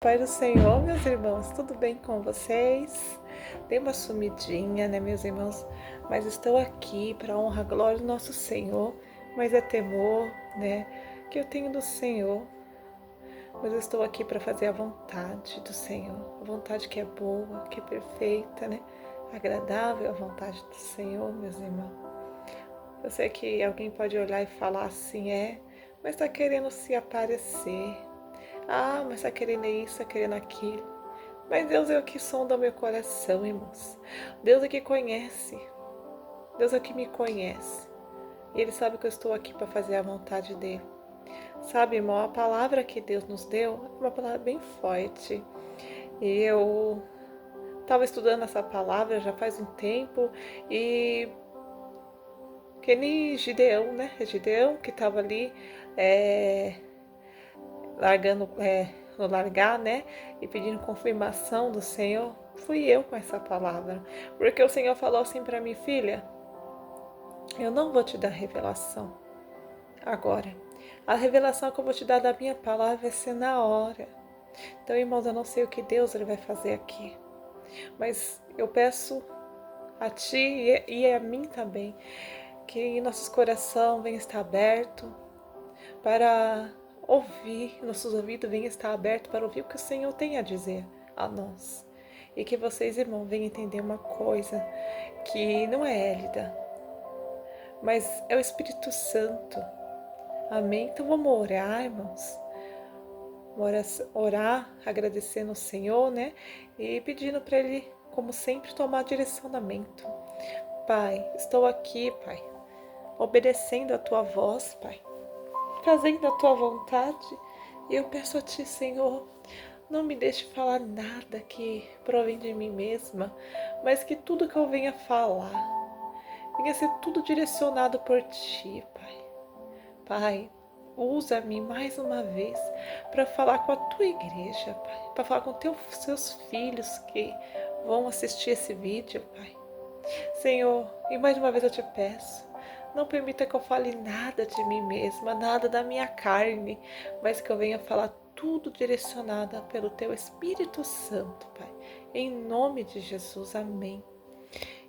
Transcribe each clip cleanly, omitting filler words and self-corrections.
paz do Senhor, meus irmãos, tudo bem com vocês? Dei uma sumidinha, né, meus irmãos? Mas estou aqui para honrar a glória do nosso Senhor, mas é temor, né, que eu tenho do Senhor. Mas eu estou aqui para fazer a vontade do Senhor, a vontade que é boa, que é perfeita, né? Agradável a vontade do Senhor, meus irmãos. Eu sei que alguém pode olhar e falar assim, mas está querendo se aparecer. Ah, mas está querendo isso, está querendo aquilo. Mas Deus é o que sonda o meu coração, irmãos. Deus é que conhece. Deus é que me conhece. E Ele sabe que eu estou aqui para fazer a vontade dEle. Sabe, irmão, a palavra que Deus nos deu é uma palavra bem forte. E eu estava estudando essa palavra já faz um tempo. E que nem Gideão, né? Gideão que estava ali largando, no largar, né? E pedindo confirmação do Senhor, fui eu com essa palavra. Porque o Senhor falou assim para mim, filha, eu não vou te dar revelação agora. A revelação que eu vou te dar da minha palavra vai ser na hora. Então, irmãos, eu não sei o que Deus ele vai fazer aqui. Mas eu peço a ti e a mim também, que nossos corações venham estar abertos para ouvir, nossos ouvidos venham estar abertos para ouvir o que o Senhor tem a dizer a nós. E que vocês, irmãos, venham entender uma coisa, que não é Hélida, mas é o Espírito Santo. Amém? Então vamos orar, irmãos. Orar, agradecendo ao Senhor, né? E pedindo para Ele, como sempre, tomar direcionamento. Pai, estou aqui, Pai, obedecendo a Tua voz, Pai, fazendo a Tua vontade. E eu peço a Ti, Senhor, não me deixe falar nada que provém de mim mesma, mas que tudo que eu venha falar, venha ser tudo direcionado por Ti, Pai. Pai, usa-me mais uma vez para falar com a Tua igreja, Pai, para falar com seus filhos que vão assistir esse vídeo, Pai. Senhor, e mais uma vez eu te peço, não permita que eu fale nada de mim mesma, nada da minha carne, mas que eu venha falar tudo direcionada pelo Teu Espírito Santo, Pai. Em nome de Jesus, amém.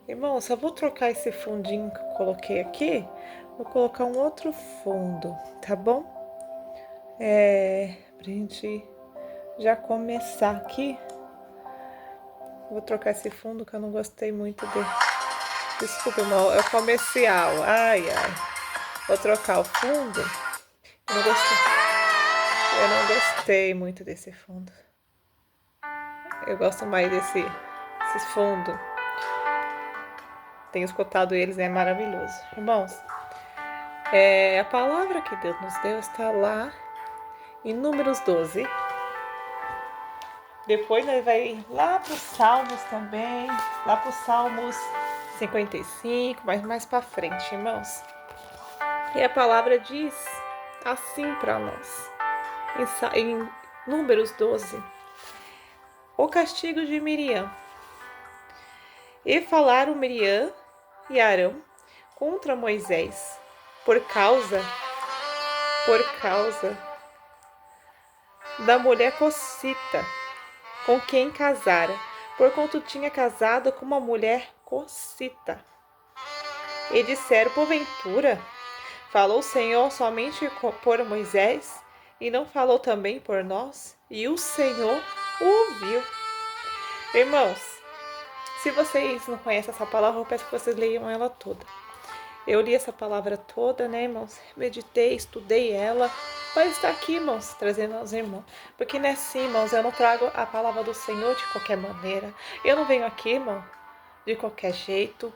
Irmão, só vou trocar esse fundinho que eu coloquei aqui, vou colocar um outro fundo, tá bom? Pra gente já começar aqui, vou trocar esse fundo que eu não gostei muito dele. Desculpa, irmão, é o comercial. Ai. Vou trocar o fundo. Eu não gostei muito desse fundo. Eu gosto mais desses fundos. Tenho escutado eles, é maravilhoso. Irmãos, a palavra que Deus nos deu está lá em Números 12. Depois nós vai lá para os Salmos também. Lá para os Salmos 55, mas mais para frente, irmãos. E a palavra diz assim para nós, em Números 12, o castigo de Miriam. E falaram Miriam e Arão contra Moisés, por causa da mulher cosita, com quem casara, porquanto tinha casado com uma mulher cosita. E disseram, porventura, falou o Senhor somente por Moisés, e não falou também por nós? E o Senhor o ouviu. Irmãos, se vocês não conhecem essa palavra, eu peço que vocês leiam ela toda. Eu li essa palavra toda, né, irmãos? Meditei, estudei ela. Mas está aqui, irmãos, trazendo aos irmãos. Porque não é assim, irmãos, eu não trago a palavra do Senhor de qualquer maneira. Eu não venho aqui, irmão, de qualquer jeito.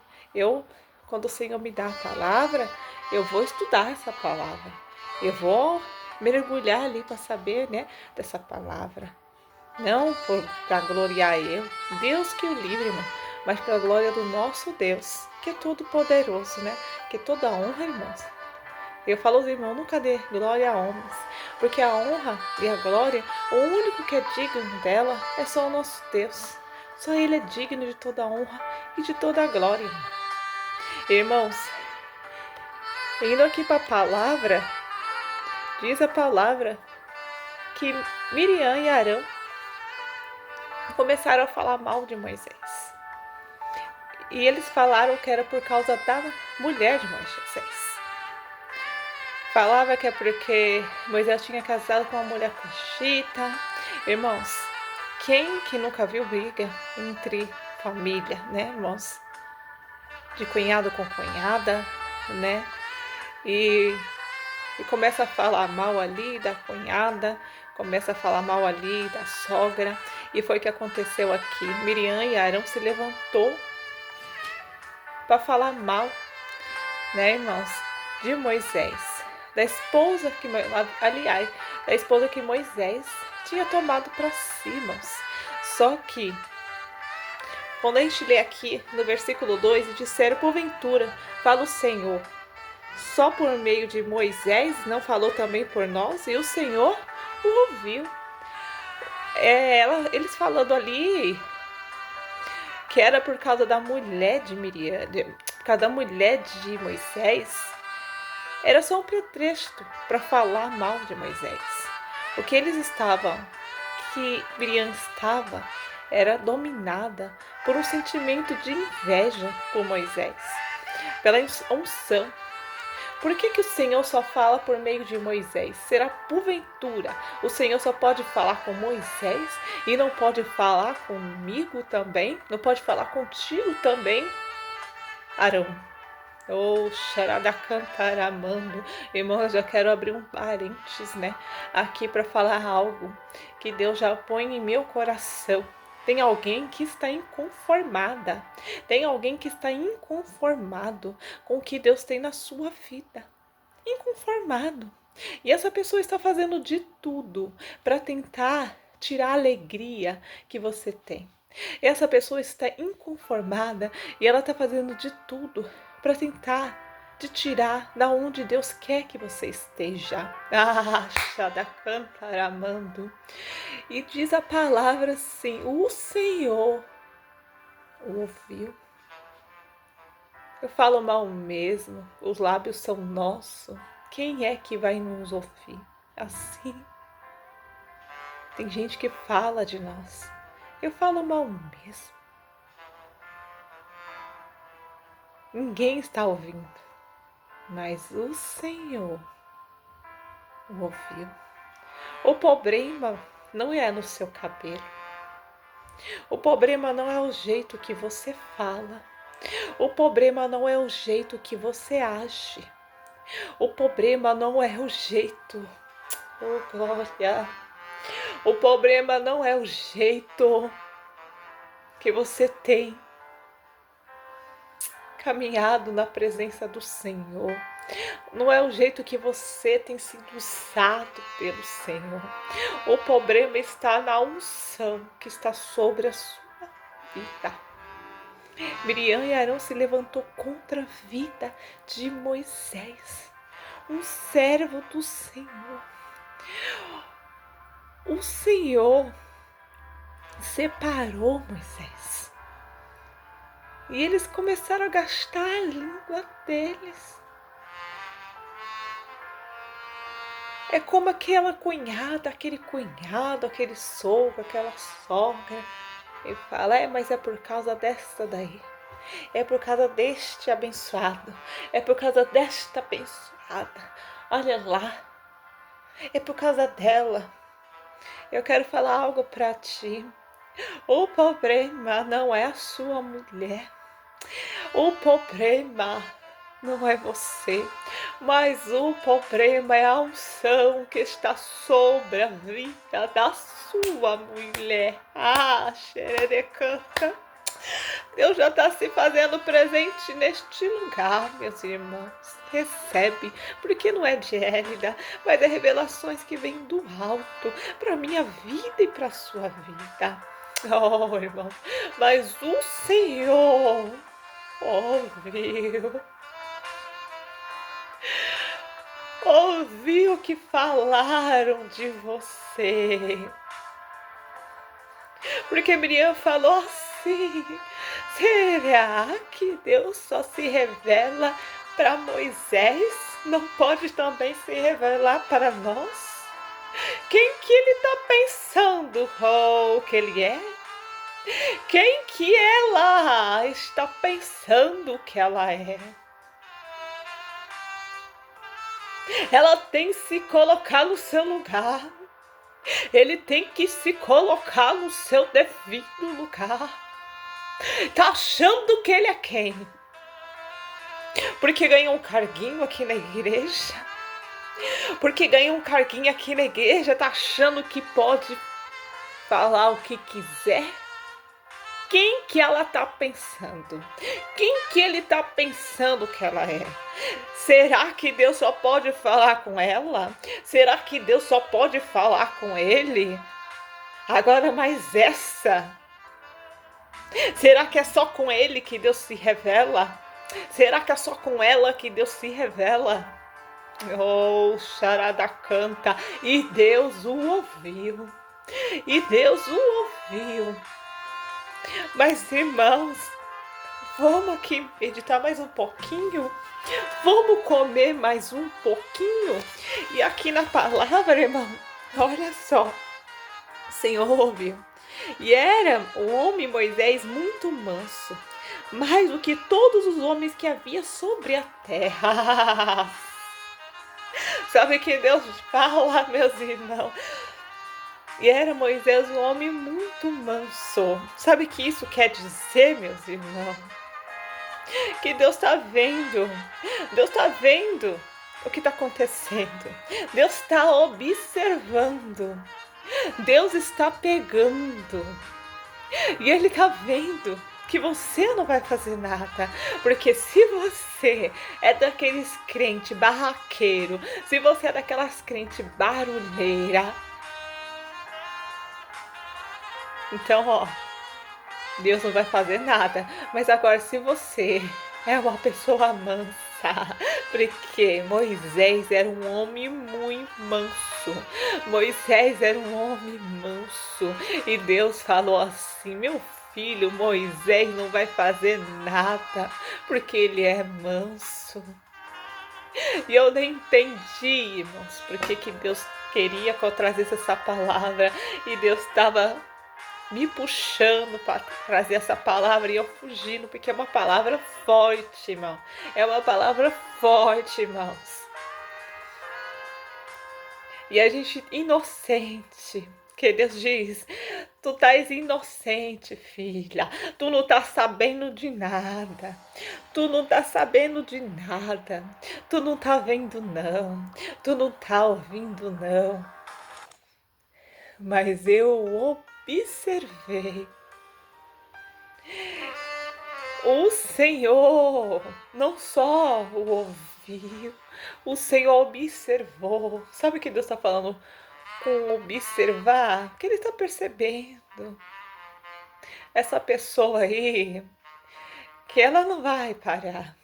Quando o Senhor me dá a palavra, eu vou estudar essa palavra. Eu vou mergulhar ali para saber, né, dessa palavra. Não para gloriar eu, Deus que o livre, irmão, mas para a glória do nosso Deus, que é todo poderoso, né? Que toda honra, irmãos. Eu falo aos irmãos, nunca dê glória a homens, porque a honra e a glória, o único que é digno dela é só o nosso Deus. Só Ele é digno de toda a honra e de toda a glória. Irmãos, indo aqui para a palavra, diz a palavra que Miriam e Arão começaram a falar mal de Moisés. E eles falaram que era por causa da mulher de Moisés. Falava que é porque Moisés tinha casado com uma mulher cuxita. Irmãos, quem que nunca viu briga entre família, né, irmãos? De cunhado com cunhada, né? E começa a falar mal ali da cunhada, começa a falar mal ali da sogra. E foi o que aconteceu aqui. Miriam e Arão se levantou para falar mal, né, irmãos, de Moisés. Da esposa que, aliás, da esposa que Moisés tinha tomado para si, irmãos. Só que, quando a gente lê aqui no versículo 2, disseram, porventura, fala o Senhor, só por meio de Moisés, não falou também por nós? E o Senhor o ouviu. Eles falando ali que era por causa da mulher de Miriam, por causa da mulher de Moisés, era só um pretexto para falar mal de Moisés. O que eles estavam, que Miriam estava, era dominada por um sentimento de inveja por Moisés, pela unção. Por que o Senhor só fala por meio de Moisés? Será porventura o Senhor só pode falar com Moisés e não pode falar comigo também? Não pode falar contigo também, Arão? Oh, xaradacantaramando. Irmãos, eu quero abrir um parênteses, né? Aqui para falar algo que Deus já põe em meu coração. Tem alguém que está inconformada. Tem alguém que está inconformado com o que Deus tem na sua vida. Inconformado. E essa pessoa está fazendo de tudo para tentar tirar a alegria que você tem. Essa pessoa está inconformada e ela está fazendo de tudo para tentar te tirar da onde Deus quer que você esteja. Da cantaramando. E diz a palavra assim: o Senhor ouviu. Eu falo mal mesmo, os lábios são nossos. Quem é que vai nos ouvir? Assim. Tem gente que fala de nós. Eu falo mal mesmo. Ninguém está ouvindo, mas o Senhor ouviu. O problema não é no seu cabelo. O problema não é o jeito que você fala. O problema não é o jeito que você age. O problema não é o jeito. Oh, glória. O problema não é o jeito que você tem caminhado na presença do Senhor. Não é o jeito que você tem sido usado pelo Senhor. O problema está na unção que está sobre a sua vida. Miriam e Arão se levantou contra a vida de Moisés, um servo do Senhor. O Senhor separou Moisés. E eles começaram a gastar a língua deles. É como aquela cunhada, aquele cunhado, aquele sogro, aquela sogra. Ele fala, mas é por causa desta daí. É por causa deste abençoado. É por causa desta abençoada. Olha lá. É por causa dela. Eu quero falar algo para ti. O problema não é a sua mulher. O problema não é você, mas o problema é a unção que está sobre a vida da sua mulher. Xererecanta. Deus já está se fazendo presente neste lugar, meus irmãos. Recebe, porque não é de Hélida, mas é revelações que vêm do alto para a minha vida e para a sua vida. Oh, irmão, mas o Senhor ouviu que falaram de você. Porque Miriam falou assim, será que Deus só se revela para Moisés? Não pode também se revelar para nós? Quem que ele está pensando que ele é? Quem que ela está pensando que ela é? Ela tem que se colocar no seu lugar. Ele tem que se colocar no seu devido lugar. Tá achando que ele é quem? Porque ganhou um carguinho aqui na igreja? Porque ganhou um carguinho aqui na igreja, tá achando que pode falar o que quiser? Quem que ela tá pensando? Quem que ele tá pensando que ela é? Será que Deus só pode falar com ela? Será que Deus só pode falar com ele? Agora, mas essa? Será que é só com ele que Deus se revela? Será que é só com ela que Deus se revela? Oh, charada canta. E Deus o ouviu. E Deus o ouviu. Mas, irmãos, vamos aqui meditar mais um pouquinho? Vamos comer mais um pouquinho? E aqui na palavra, irmão, olha só. O Senhor ouviu. E era o homem Moisés muito manso, mais do que todos os homens que havia sobre a terra. Sabe que Deus fala, meus irmãos? E era Moisés um homem muito manso. Sabe o que isso quer dizer, meus irmãos? Que Deus está vendo. Deus está vendo o que está acontecendo. Deus está observando. Deus está pegando. E Ele está vendo que você não vai fazer nada. Porque se você é daqueles crentes barraqueiro, se você é daquelas crentes barulheira, então, ó, Deus não vai fazer nada. Mas agora, se você é uma pessoa mansa, porque Moisés era um homem muito manso. Moisés era um homem manso. E Deus falou assim: meu filho, Moisés não vai fazer nada, porque ele é manso. E eu nem entendi, irmãos, porque que Deus queria que eu trazesse essa palavra. E Deus estava me puxando para trazer essa palavra e eu fugindo, porque é uma palavra forte, irmão. É uma palavra forte, irmãos. E a gente inocente, que Deus diz: tu estás inocente, filha. Tu não tá sabendo de nada. Tu não tá sabendo de nada. Tu não tá vendo, não. Tu não tá ouvindo, não. Mas eu observei. O Senhor não só o ouviu, o Senhor observou. Sabe o que Deus está falando com observar? Que Ele está percebendo. Essa pessoa aí, que ela não vai parar.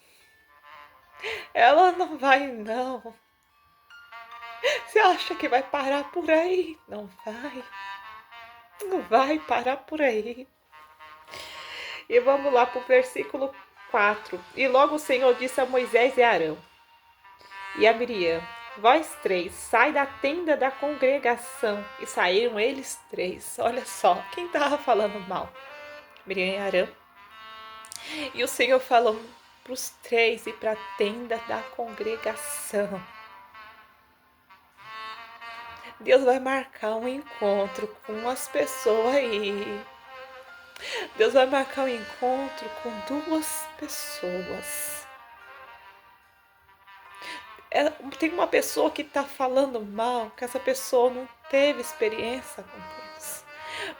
Ela não vai, não. Você acha que vai parar por aí? Não vai. Não vai parar por aí. E vamos lá para o versículo 4. E logo o Senhor disse a Moisés e a Arão e a Miriam: vós três, sai da tenda da congregação. E saíram eles três. Olha só, quem estava falando mal? Miriam e Arão. E o Senhor falou para os três ir para a tenda da congregação. Deus vai marcar um encontro com as pessoas aí. Deus vai marcar um encontro com duas pessoas. Tem uma pessoa que está falando mal, que essa pessoa não teve experiência com Deus.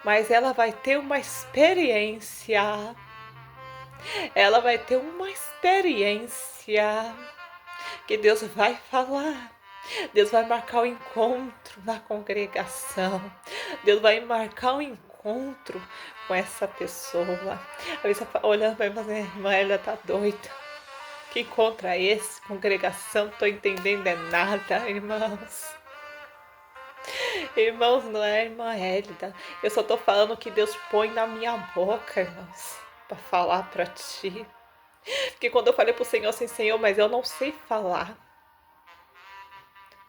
Mas ela vai ter uma experiência. Ela vai ter uma experiência que Deus vai falar. Deus vai marcar o encontro na congregação. Deus vai marcar o encontro com essa pessoa. A pessoa olhando para mim, irmã, ela tá doida. Que encontro é esse? Congregação, não tô entendendo nada, irmãos. Irmãos, não é irmã Hélida. Eu só tô falando o que Deus põe na minha boca, irmãos, para falar para ti. Porque quando eu falei pro Senhor assim, Senhor, mas eu não sei falar.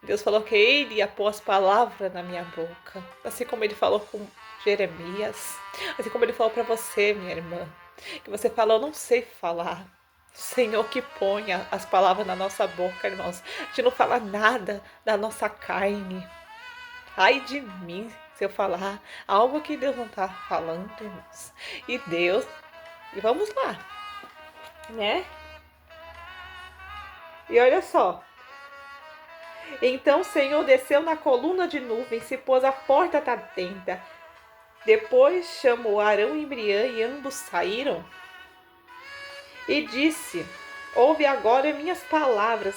Deus falou que Ele ia pôr as palavras na minha boca. Assim como Ele falou com Jeremias. Assim como ele falou para você, minha irmã, que você falou, eu não sei falar. Senhor que ponha as palavras na nossa boca, irmãos. A gente não fala nada da nossa carne. Ai de mim se eu falar algo que Deus não está falando, irmãos. E vamos lá, né? E olha só. Então o Senhor desceu na coluna de nuvem, se pôs à porta da tenda. Depois chamou Arão e Miriam e ambos saíram. E disse, ouve agora minhas palavras.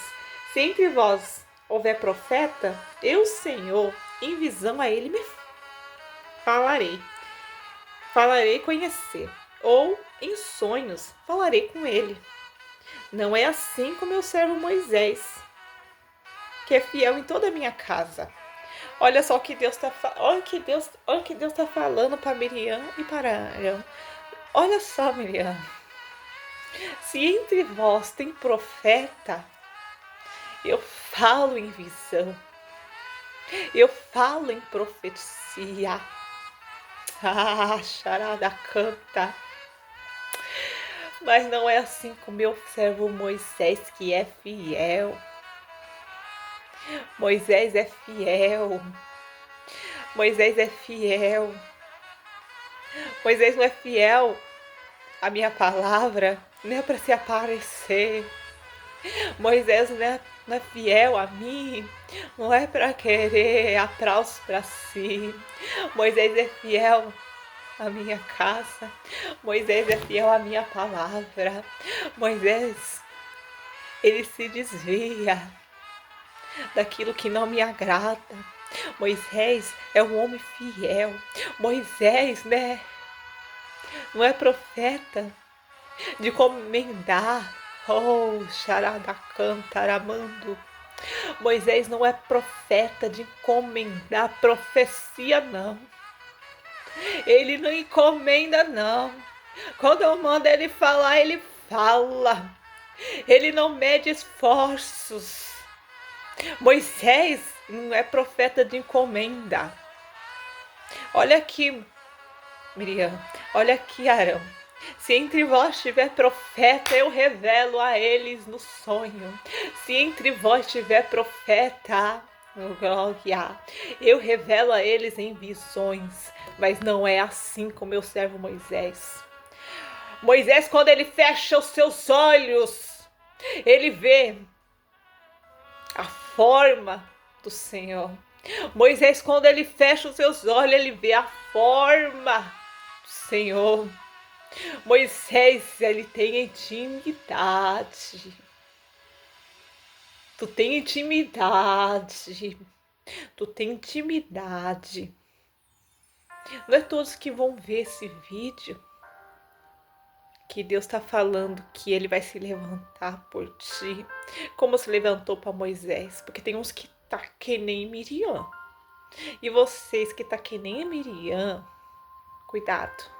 Se entre vós houver profeta, eu, Senhor, em visão a ele me falarei. Falarei conhecer. Ou em sonhos falarei com ele. Não é assim com meu servo Moisés, que é fiel em toda a minha casa. Olha só o que Deus está falando para Miriam e para Arão. Olha só, Miriam. Se entre vós tem profeta, eu falo em visão. Eu falo em profecia. Charada canta. Mas não é assim com meu servo Moisés, que é fiel. Moisés é fiel. Moisés é fiel. Moisés não é fiel à minha palavra, não é para se aparecer. Moisés não é fiel a mim, não é para querer aplausos para si. Moisés é fiel à minha casa. Moisés é fiel à minha palavra. Moisés, ele se desvia daquilo que não me agrada. Moisés é um homem fiel. Moisés, né? Não é profeta de comendar. Oh, charada cantaramando. Moisés não é profeta de encomendar profecia, não. Ele não encomenda, não. Quando eu mando ele falar, ele fala. Ele não mede esforços. Moisés não é profeta de encomenda. Olha aqui, Miriam. Olha aqui, Arão. Se entre vós tiver profeta, eu revelo a eles no sonho. Se entre vós tiver profeta, oh, glória, eu revelo a eles em visões. Mas não é assim com meu servo Moisés. Moisés, quando ele fecha os seus olhos, ele vê a forma do Senhor. Moisés, quando ele fecha os seus olhos, ele vê a forma do Senhor. Moisés, ele tem intimidade. Tu tem intimidade. Tu tem intimidade. Não é todos que vão ver esse vídeo que Deus está falando que ele vai se levantar por ti, como se levantou para Moisés, porque tem uns que tá que nem Miriam. E vocês que tá que nem Miriam, cuidado.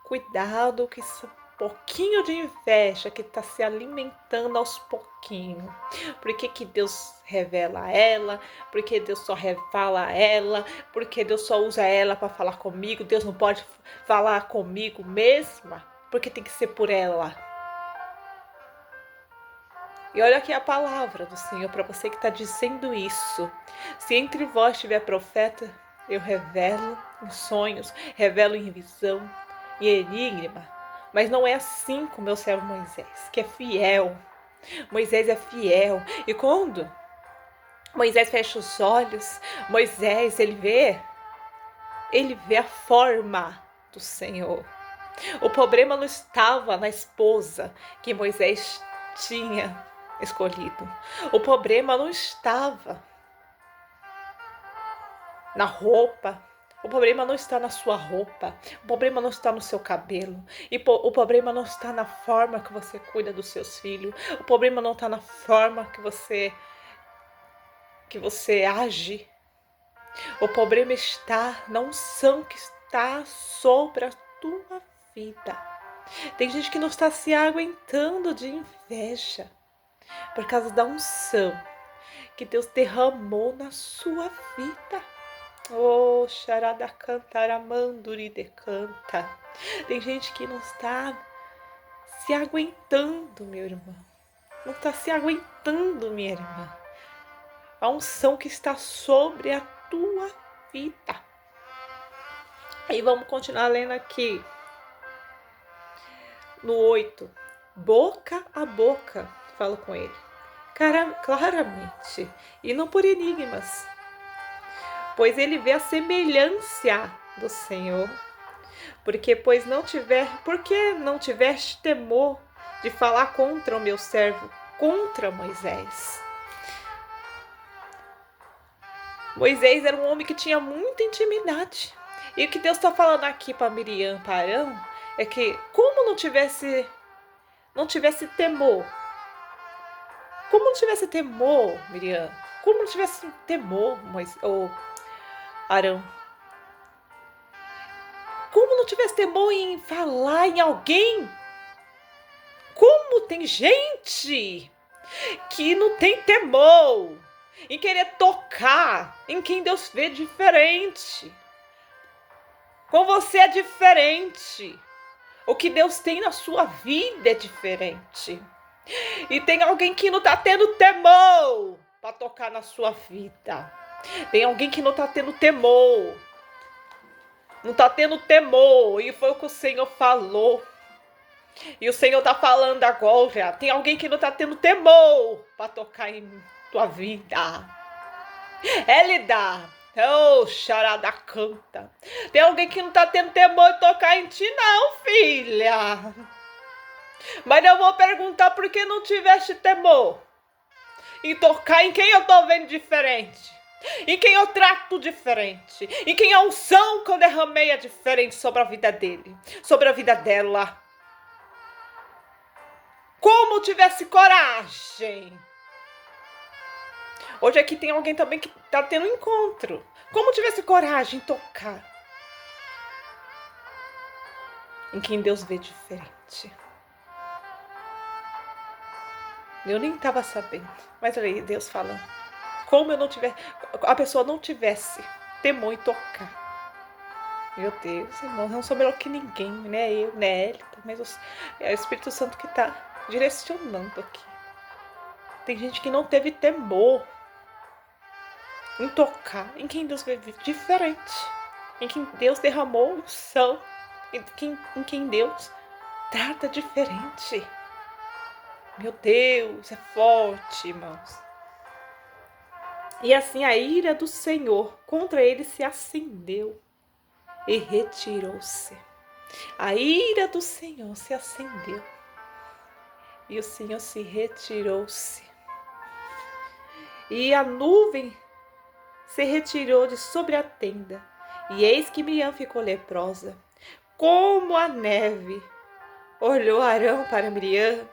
Cuidado com esse pouquinho de inveja que está se alimentando aos pouquinhos. Por que Deus revela ela? Por que Deus só fala ela? Por que Deus só usa ela para falar comigo? Deus não pode falar comigo mesma? Porque tem que ser por ela. E olha aqui a palavra do Senhor para você que está dizendo isso. Se entre vós tiver profeta, eu revelo em sonhos, revelo em visão, e enigma, mas não é assim com meu servo Moisés, que é fiel. Moisés é fiel. E quando Moisés fecha os olhos, Moisés, ele vê a forma do Senhor. O problema não estava na esposa que Moisés tinha escolhido. O problema não estava na roupa. O problema não está na sua roupa, o problema não está no seu cabelo, e o problema não está na forma que você cuida dos seus filhos, o problema não está na forma que você age. O problema está na unção que está sobre a tua vida. Tem gente que não está se aguentando de inveja por causa da unção que Deus derramou na sua vida. Oh, charada cantara manduri de canta. Tem gente que não está se aguentando, meu irmão. Não está se aguentando, minha irmã. A unção que está sobre a tua vida. E vamos continuar lendo aqui. No 8. Boca a boca, falo com ele. Claramente. E não por enigmas. Pois ele vê a semelhança do Senhor. Porque não tiveste temor de falar contra o meu servo, contra Moisés. Moisés era um homem que tinha muita intimidade. E o que Deus está falando aqui para Miriam, para Arão, é que como não tivesse temor, Miriam, como não tivesse temor, Arão, como não tivesse temor em falar em alguém, como tem gente que não tem temor em querer tocar em quem Deus vê diferente. Com você é diferente. O que Deus tem na sua vida é diferente. E tem alguém que não está tendo temor para tocar na sua vida. Tem alguém que não está tendo temor. Não está tendo temor. E foi o que o Senhor falou. E o Senhor está falando agora. Tem alguém que não está tendo temor para tocar em tua vida. Ele dá. Oh, charada canta. Tem alguém que não está tendo temor de tocar em ti, não, filha. Mas eu vou perguntar por que não tiveste temor em tocar em quem eu estou vendo diferente. Em quem eu trato diferente. Em quem a unção que eu derramei é diferente sobre a vida dele. Sobre a vida dela. Como tivesse coragem. Hoje aqui tem alguém também que está tendo um encontro. Como tivesse coragem em tocar em quem Deus vê diferente. Eu nem estava sabendo. Mas olha aí, Deus falando. Como a pessoa não tivesse temor em tocar. Meu Deus, irmão, eu não sou melhor que ninguém, né? Eu, né? Ele, mas é o Espírito Santo que está direcionando aqui. Tem gente que não teve temor em tocar em quem Deus vê diferente. Em quem Deus derramou unção. Em quem Deus trata diferente. Meu Deus, é forte, irmãos. E assim a ira do Senhor contra ele se acendeu e retirou-se. A ira do Senhor se acendeu e o Senhor se retirou-se. E a nuvem se retirou de sobre a tenda. E eis que Miriam ficou leprosa, como a neve. Olhou Arão para Miriam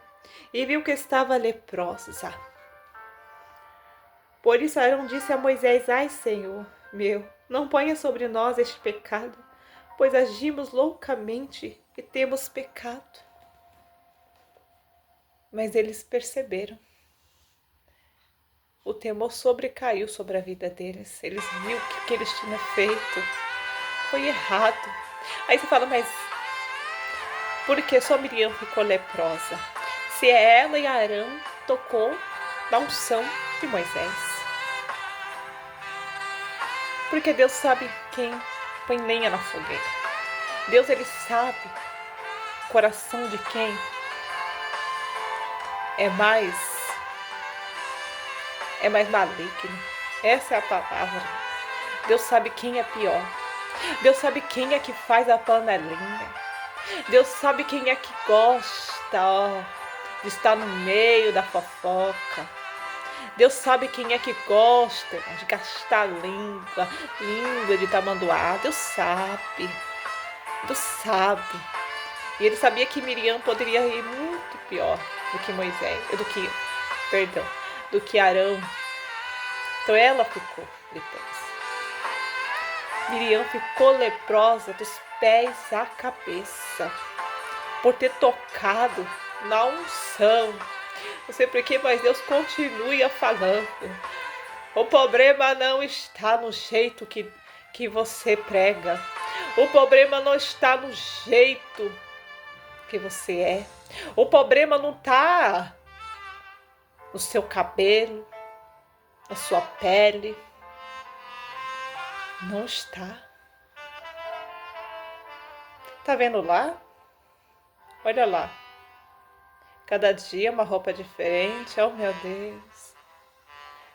e viu que estava leprosa. Por isso Arão disse a Moisés: ai, Senhor meu, não ponha sobre nós este pecado, pois agimos loucamente e temos pecado. Mas eles perceberam. O temor sobrecaiu sobre a vida deles. Eles viram que o que eles tinham feito foi errado. Aí você fala, mas por que só Miriam ficou leprosa? Se ela e Arão tocou na unção de Moisés. Porque Deus sabe quem põe lenha na fogueira. Deus, ele sabe o coração de quem é mais maligno. Essa é a palavra. Deus sabe quem é pior. Deus sabe quem é que faz a panelinha. Deus sabe quem é que gosta, de estar no meio da fofoca. Deus sabe quem é que gosta de gastar língua de tamanduá. Deus sabe. Deus sabe. E ele sabia que Miriam poderia ir muito pior do que Arão. Então ela ficou leprosa. Miriam ficou leprosa dos pés à cabeça, por ter tocado na unção. Não sei por quê, mas Deus continua falando. O problema não está no jeito que que você prega. O problema não está no jeito que você é. O problema não está no seu cabelo, na sua pele. Não está. Tá vendo lá? Olha lá. Cada dia uma roupa diferente. Oh, meu Deus.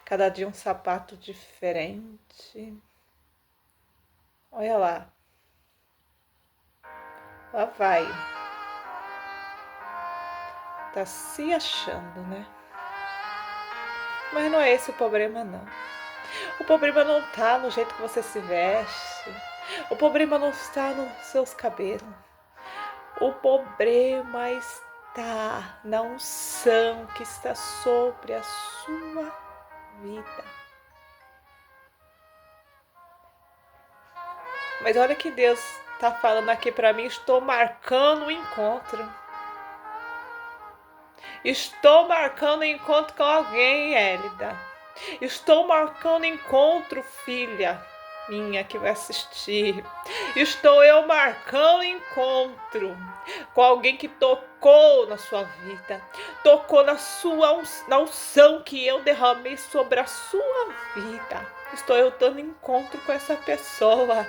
Cada dia um sapato diferente. Olha lá. Lá vai. Tá se achando, né? Mas não é esse o problema, não. O problema não tá no jeito que você se veste. O problema não está nos seus cabelos. O problema está na unção que está sobre a sua vida. Mas olha que Deus está falando aqui para mim. Estou marcando o encontro. Estou marcando encontro com alguém, Hélida. Estou marcando encontro, filha minha que vai assistir. Estou eu marcando encontro com alguém que tocou na sua vida, tocou na unção que eu derramei sobre a sua vida. Estou eu dando encontro com essa pessoa.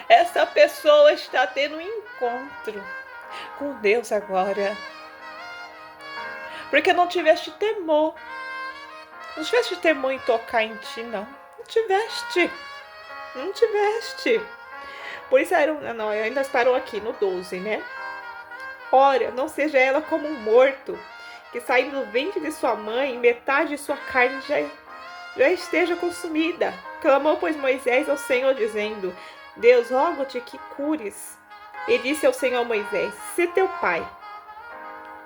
Essa pessoa está tendo um encontro com Deus agora. Porque não tiveste temor. Não tiveste temor em tocar em ti, não. Não tiveste. Não tiveste. Por isso, não, ainda parou aqui no 12, né? Ora, não seja ela como um morto, que saindo do ventre de sua mãe, metade de sua carne já esteja consumida. Clamou, pois, Moisés ao Senhor, dizendo: Deus, rogo-te que cures. E disse ao Senhor Moisés: se teu pai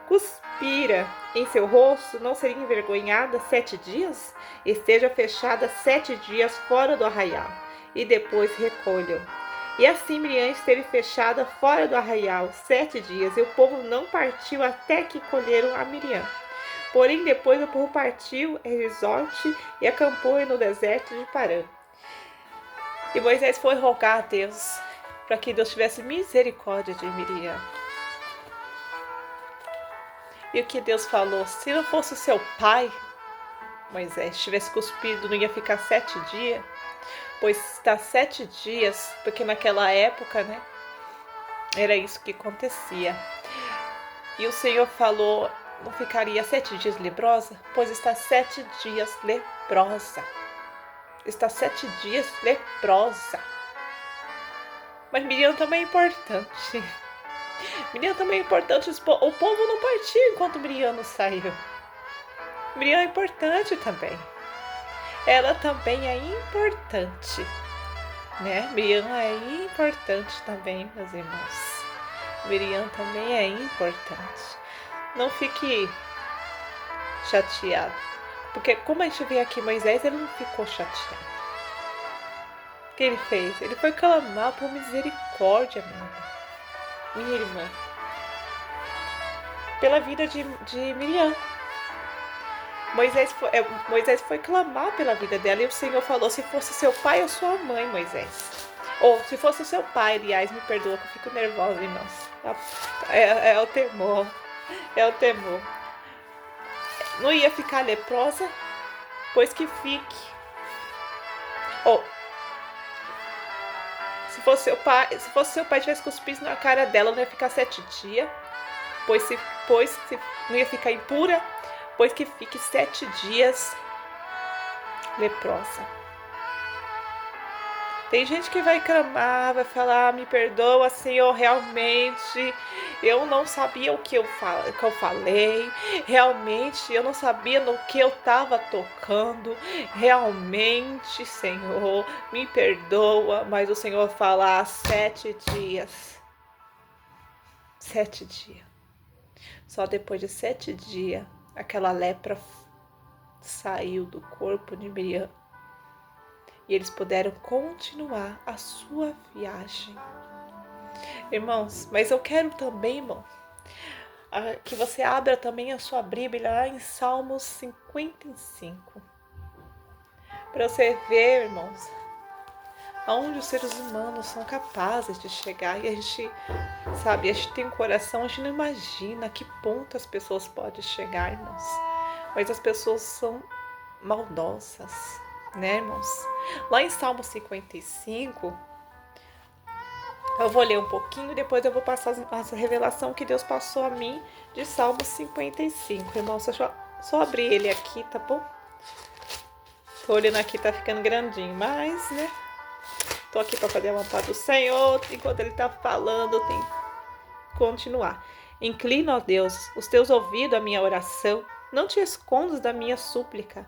cuspira em seu rosto, não seria envergonhada 7 dias? Esteja fechada 7 dias fora do arraial, e depois recolham. E assim Miriam esteve fechada fora do arraial 7 dias, e o povo não partiu até que colheram a Miriam. Porém, depois o povo partiu em Resort e acampou no deserto de Parã. E Moisés foi rogar a Deus para que Deus tivesse misericórdia de Miriam. E o que Deus falou? Se não fosse o seu pai, Moisés, tivesse cuspido, não ia ficar 7 dias? Pois está 7 dias, porque naquela época, né, era isso que acontecia. E o Senhor falou, não ficaria 7 dias leprosa? Pois está 7 dias leprosa. Está 7 dias leprosa. Mas Miriam também é importante. Miriam também é importante. O povo não partiu enquanto Miriam não saiu. Miriam é importante também. Ela também é importante, né? Miriam é importante também, meus irmãos. Miriam também é importante. Não fique chateado. Porque como a gente vê aqui Moisés, ele não ficou chateado. O que ele fez? Ele foi clamar por misericórdia, minha irmã. Pela vida de Miriam. Moisés foi clamar pela vida dela e o Senhor falou, se fosse seu pai ou sua mãe, Moisés. Ou se fosse o seu pai, aliás, me perdoa que eu fico nervosa, irmãos. É o temor. É o temor. Não ia ficar leprosa? Pois que fique. Ou se fosse seu pai tivesse cuspido na cara dela, não ia ficar 7 dias. Pois se não ia ficar impura, pois que fique 7 dias leprosa. Tem gente que vai clamar, vai falar, me perdoa, Senhor, realmente eu não sabia o que eu falei, realmente eu não sabia no que eu estava tocando, realmente, Senhor, me perdoa, mas o Senhor fala 7 dias. 7 dias. Só depois de 7 dias, aquela lepra saiu do corpo de Miriam. E eles puderam continuar a sua viagem. Irmãos, mas eu quero também, irmão, que você abra também a sua Bíblia lá em Salmos 55. Para você ver, irmãos, aonde os seres humanos são capazes de chegar. E a gente, sabe, a gente tem um coração, a gente não imagina a que ponto as pessoas podem chegar, irmãos. Mas as pessoas são maldosas, né, irmãos? Lá em Salmo 55, eu vou ler um pouquinho e depois eu vou passar essa revelação que Deus passou a mim de Salmo 55. Irmãos, deixa eu só abrir ele aqui, tá bom? Tô olhando aqui, tá ficando grandinho, mas, né? Tô aqui para fazer a vontade do Senhor. Enquanto Ele tá falando, eu tenho que continuar. Inclina, ó Deus, os teus ouvidos à minha oração. Não te escondas da minha súplica.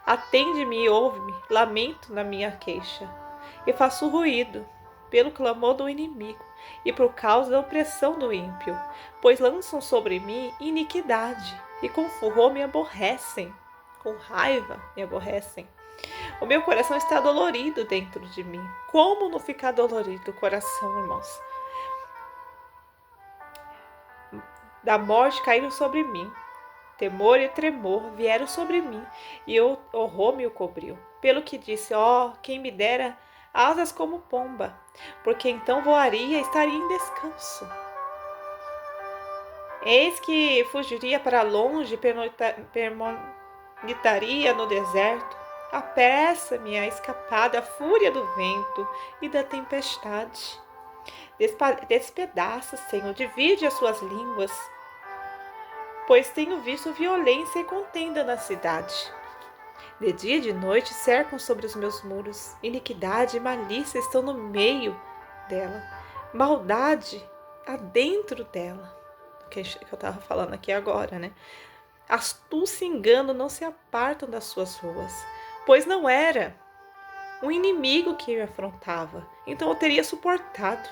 Atende-me e ouve-me. Lamento na minha queixa. E faço ruído pelo clamor do inimigo e por causa da opressão do ímpio. Pois lançam sobre mim iniquidade e com furor me aborrecem. Com raiva me aborrecem. O meu coração está dolorido dentro de mim. Como não ficar dolorido o coração, irmãos? Da morte caíram sobre mim. Temor e tremor vieram sobre mim, e o horror me cobriu. Pelo que disse, quem me dera asas como pomba, porque então voaria e estaria em descanso. Eis que fugiria para longe, pernoitaria no deserto. Apressa-me a escapar da fúria do vento e da tempestade. Despedaça, Senhor, divide as suas línguas, pois tenho visto violência e contenda na cidade. De dia e de noite cercam sobre os meus muros. Iniquidade e malícia estão no meio dela. Maldade há dentro dela. Que eu estava falando aqui agora, né? Astúcia e engano não se apartam das suas ruas, pois não era um inimigo que me afrontava, então eu teria suportado.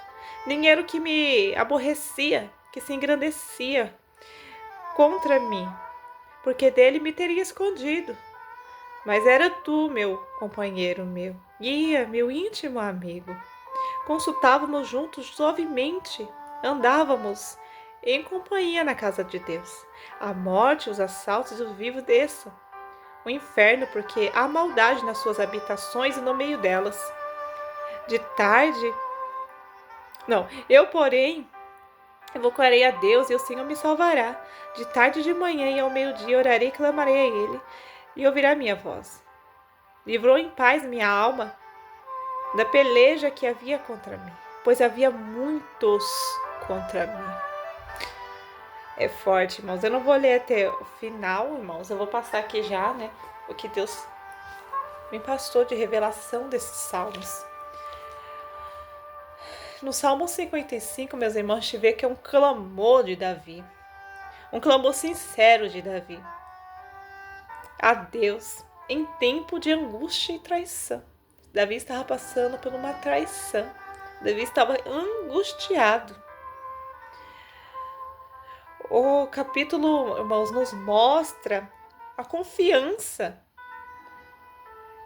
Nem era o que me aborrecia, que se engrandecia contra mim, porque dele me teria escondido. Mas era tu, meu companheiro, meu guia, meu íntimo amigo. Consultávamos juntos suavemente, andávamos em companhia na casa de Deus. A morte, os assaltos e o vivo desçam. O inferno, porque há maldade nas suas habitações e no meio delas. De tarde, eu, porém, invocarei a Deus e o Senhor me salvará. De tarde e de manhã e ao meio-dia orarei e clamarei a Ele, e ouvirá minha voz. Livrou em paz minha alma da peleja que havia contra mim, pois havia muitos contra mim. É forte, irmãos. Eu não vou ler até o final, irmãos. Eu vou passar aqui já, né? O que Deus me passou de revelação desses salmos. No Salmo 55, meus irmãos, a gente vê que é um clamor de Davi. Um clamor sincero de Davi a Deus em tempo de angústia e traição. Davi estava passando por uma traição. Davi estava angustiado. O capítulo, irmãos, nos mostra a confiança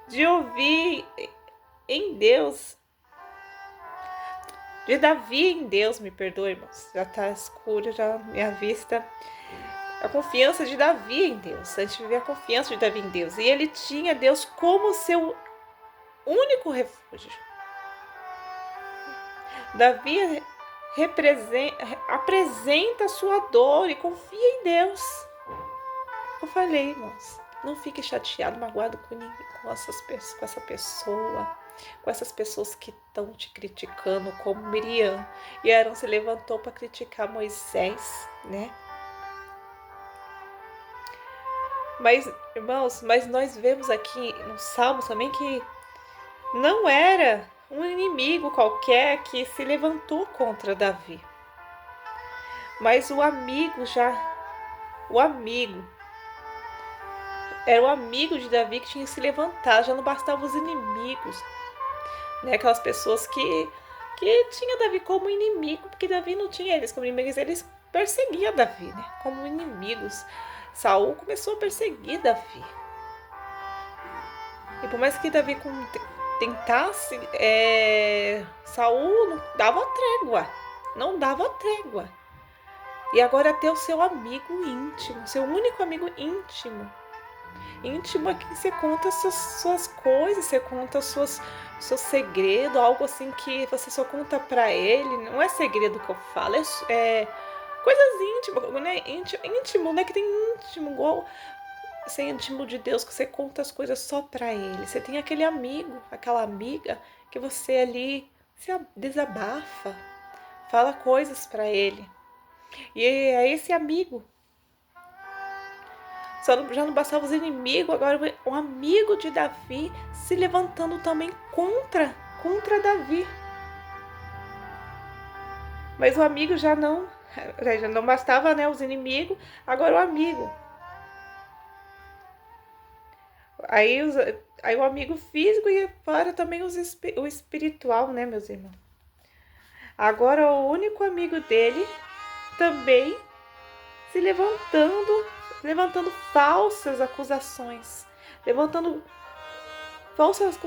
de ouvir em Deus, de Davi em Deus, me perdoe, irmãos, já está escuro, já minha vista. A confiança de Davi em Deus, a gente vê a confiança de Davi em Deus, e ele tinha Deus como seu único refúgio. Davi apresenta a sua dor e confia em Deus. Eu falei, irmãos, não fique chateado, magoado com essa pessoa, com essas pessoas que estão te criticando, como Miriam. E Arão se levantou para criticar Moisés, né? Mas, irmãos, nós vemos aqui no Salmo também que não era um inimigo qualquer que se levantou contra Davi. Mas era o amigo de Davi que tinha que se levantar, já não bastava os inimigos, né? Aquelas pessoas que tinham Davi como inimigo, porque Davi não tinha eles como inimigos, eles perseguiam Davi, né? Como inimigos. Saul começou a perseguir Davi. E por mais que Davi tentasse, Saul não dava trégua. E agora até o seu amigo íntimo, seu único amigo íntimo, Íntimo é que você conta suas coisas, você conta seu segredo, algo assim que você só conta pra ele. Não é segredo que eu falo, é coisas íntimas, né? Íntimo, né? Que tem íntimo, igual você é íntimo de Deus, que você conta as coisas só pra ele. Você tem aquele amigo, aquela amiga que você ali se desabafa, fala coisas pra ele. E é esse amigo. Já não bastava os inimigos, agora o amigo de Davi se levantando também contra Davi. Mas o amigo já não bastava, né, os inimigos, agora o amigo. Aí, aí o amigo físico e para também o espiritual, né, meus irmãos? Agora o único amigo dele também se levantando falsas acusações, levantando falsas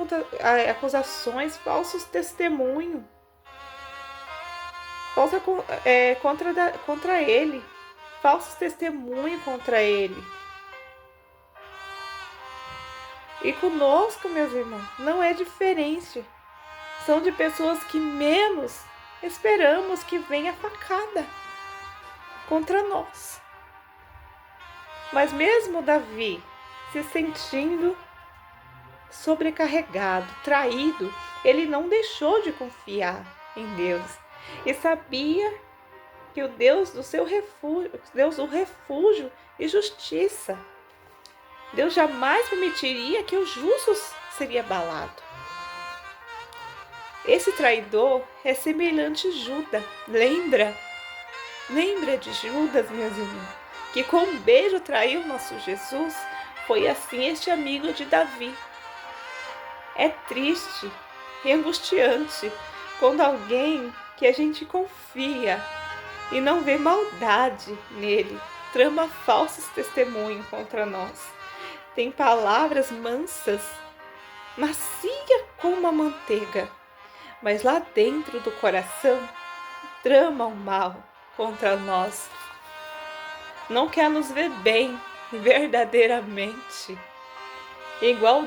acusações, falsos testemunhos, contra ele, falsos testemunhos contra ele. E conosco, meus irmãos, não é diferente. São de pessoas que menos esperamos que venha facada contra nós. Mas mesmo Davi se sentindo sobrecarregado, traído, ele não deixou de confiar em Deus e sabia que o Deus do seu refúgio, Deus do refúgio e justiça, Deus jamais permitiria que o justo seria abalado. Esse traidor é semelhante a Judas. Lembra de Judas, meus irmãos, que com um beijo traiu nosso Jesus? Foi assim este amigo de Davi. É triste e angustiante quando alguém que a gente confia e não vê maldade nele trama falsos testemunhos contra nós. Tem palavras mansas, macia como a manteiga, mas lá dentro do coração trama o mal contra nós. Não quer nos ver bem verdadeiramente. Igual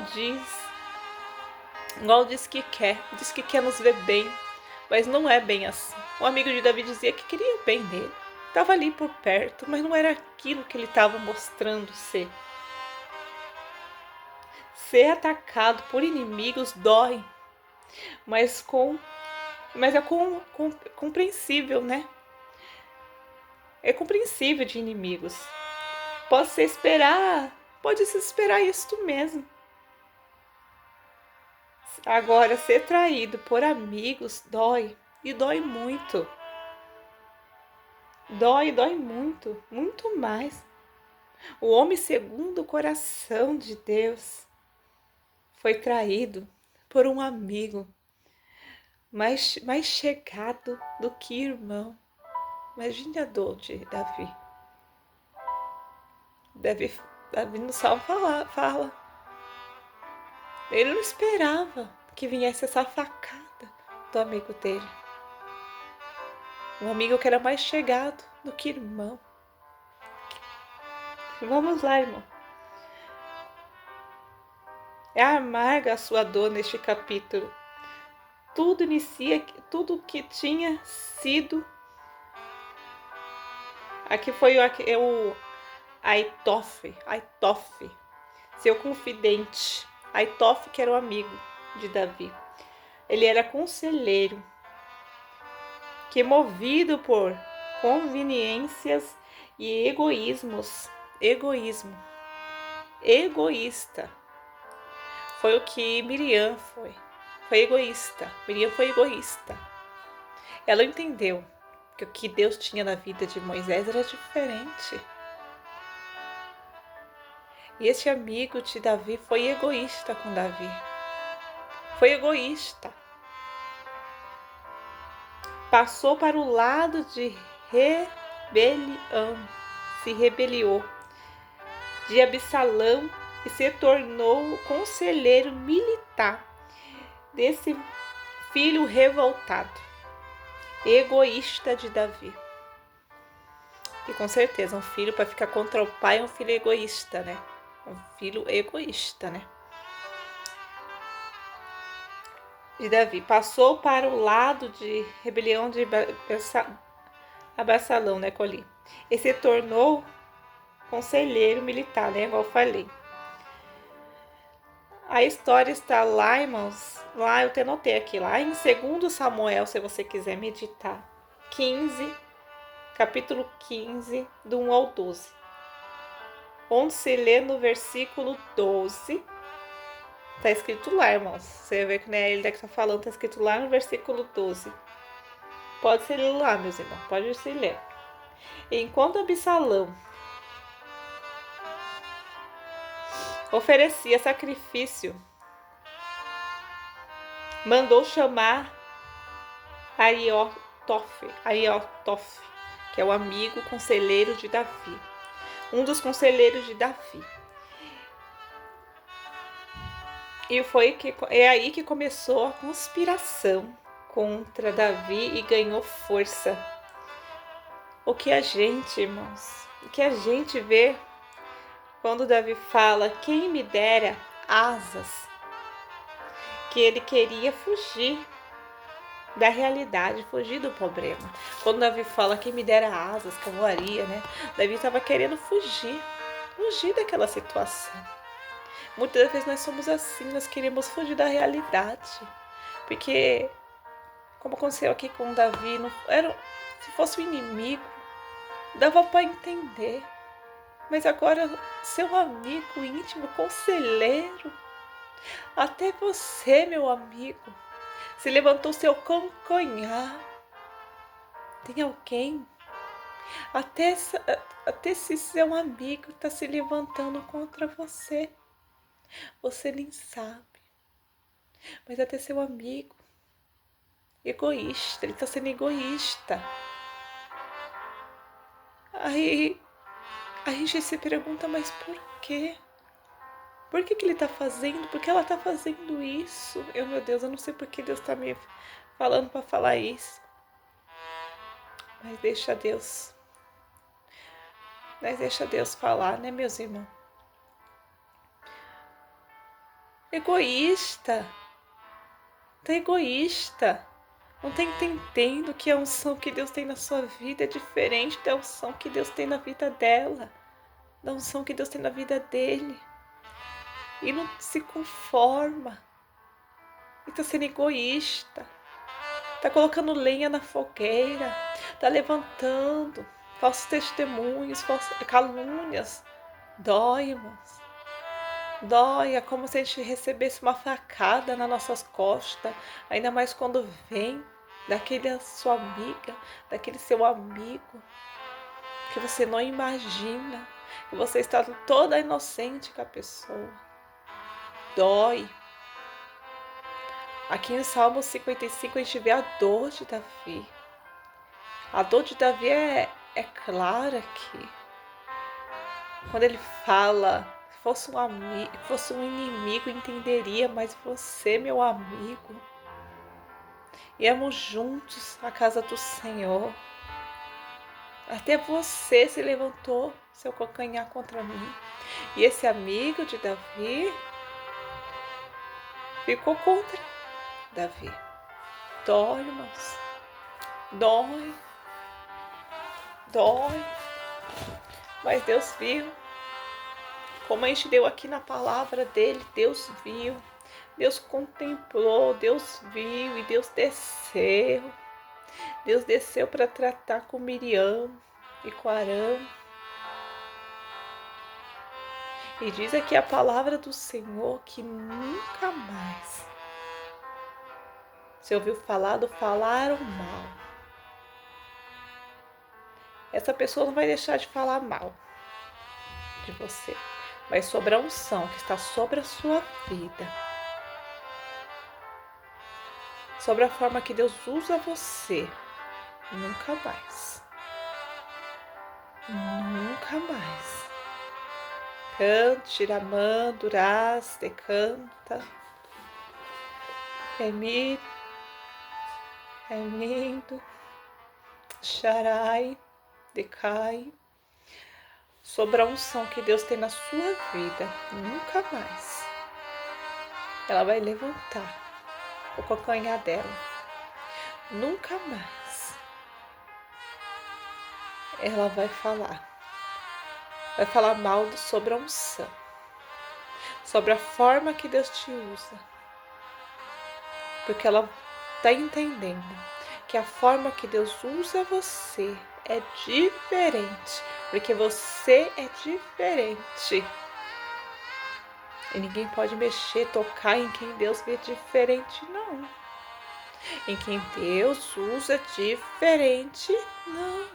diz que quer nos ver bem, mas não é bem assim. O amigo de Davi dizia que queria o bem dele, estava ali por perto, mas não era aquilo que ele estava mostrando ser. Ser atacado por inimigos dói, mas é compreensível, né? É compreensível de inimigos. Pode-se esperar isto mesmo. Agora, ser traído por amigos dói, e dói muito. Dói muito, muito mais. O homem segundo o coração de Deus foi traído por um amigo mais chegado do que irmão. Imagine a dor de Davi. Davi no Salmo fala. Ele não esperava que viesse essa facada do amigo dele. Um amigo que era mais chegado do que irmão. Vamos lá, irmão. É amarga a sua dor neste capítulo. Tudo que tinha sido. Aqui foi o Aitofe, seu confidente. Aitofe, que era o amigo de Davi. Ele era conselheiro, que movido por conveniências e egoísta. Foi o que Miriam foi. Miriam foi egoísta. Ela entendeu que o que Deus tinha na vida de Moisés era diferente. E esse amigo de Davi foi egoísta com Davi. Foi egoísta. Passou para o lado de rebelião. Se rebeliou de Absalão e se tornou o conselheiro militar desse filho revoltado, egoísta de Davi. E com certeza, um filho para ficar contra o pai é um filho egoísta, né? Um filho egoísta, né? De Davi. Passou para o lado de rebelião de Absalão, né, Coli? E se tornou conselheiro militar, né, igual eu falei. A história está lá, irmãos, lá eu te anotei aqui, lá em 2 Samuel, se você quiser meditar, 15, capítulo 15, do 1 ao 12. Onde se lê no versículo 12, tá escrito lá, irmãos. Você vê que não é ele que tá falando, tá escrito lá no versículo 12. Pode ser lido lá, meus irmãos, pode se ler. Enquanto Absalão oferecia sacrifício, mandou chamar Aiotofe, que é o amigo conselheiro de Davi, um dos conselheiros de Davi. E é aí que começou a conspiração contra Davi e ganhou força. O que a gente, irmãos, o que a gente vê quando Davi fala, quem me dera asas, que ele queria fugir da realidade, fugir do problema. Quando Davi fala, quem me dera asas, que eu voaria, né? Davi estava querendo fugir daquela situação. Muitas vezes nós somos assim, nós queremos fugir da realidade. Porque, como aconteceu aqui com Davi, não era, se fosse o inimigo, dava para entender. Mas agora, seu amigo íntimo, conselheiro, até você, meu amigo, se levantou seu calcanhar. Tem alguém, até esse seu amigo está se levantando contra você. Você nem sabe. Mas até seu amigo, egoísta, ele está sendo egoísta. Aí a gente se pergunta, mas por quê? Por que ele está fazendo? Por que ela está fazendo isso? Meu Deus, eu não sei por que Deus está me falando para falar isso. Mas deixa Deus. Mas deixa Deus falar, né, meus irmãos? Egoísta. Tá egoísta. Não tá entendendo que a unção que Deus tem na sua vida é diferente da unção que Deus tem na vida dela. Da unção que Deus tem na vida dele. E não se conforma. E tá sendo egoísta. Tá colocando lenha na fogueira. Tá levantando falsos testemunhos, falsas calúnias. Dói, irmãos. Dói, é como se a gente recebesse uma facada nas nossas costas. Ainda mais quando vem daquele sua amiga, daquele seu amigo, que você não imagina. Que você está toda inocente com a pessoa. Dói. Aqui no Salmo 55 a gente vê a dor de Davi. A dor de Davi é clara aqui. Quando ele fala, se fosse um inimigo, entenderia, mas você, meu amigo, íamos juntos à casa do Senhor. Até você se levantou seu calcanhar contra mim. E esse amigo de Davi ficou contra Davi. Dói, irmãos. Dói. Dói. Mas Deus viu. Como a gente deu aqui na palavra dele, Deus viu. Deus contemplou, Deus viu e Deus desceu. Deus desceu para tratar com Miriam e com Arão. E diz aqui a palavra do Senhor que nunca mais se ouviu falar do falaram mal. Essa pessoa não vai deixar de falar mal de você, mas sobre a unção que está sobre a sua vida, sobre a forma que Deus usa você, nunca mais. Nunca mais. Cante, Shiramã, Duraz, decanta. Emi, Emindo, Sharai, decai. sobre a unção que Deus tem na sua vida. Nunca mais. Ela vai levantar o calcanhar dela. Nunca mais. Ela vai falar. Vai falar mal sobre a unção. Sobre a forma que Deus te usa. Porque ela está entendendo que a forma que Deus usa você é diferente. Porque você é diferente. E ninguém pode mexer, tocar em quem Deus vê diferente, não. Em quem Deus usa diferente, não.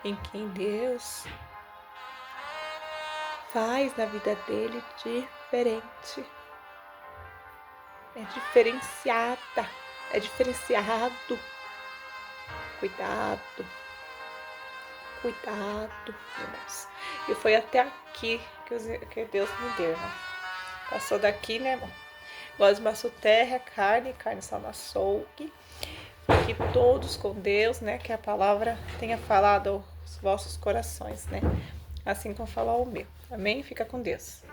Em quem Deus faz na vida dele diferente. É diferenciada, é diferenciado. Cuidado, cuidado, irmãos. E foi até aqui que Deus me deu, irmão. Passou daqui, né, irmão? Gosmaço terra, carne só no açougue. Que todos com Deus, né? Que a palavra tenha falado aos vossos corações, né? Assim como falou o meu. Amém? Fica com Deus.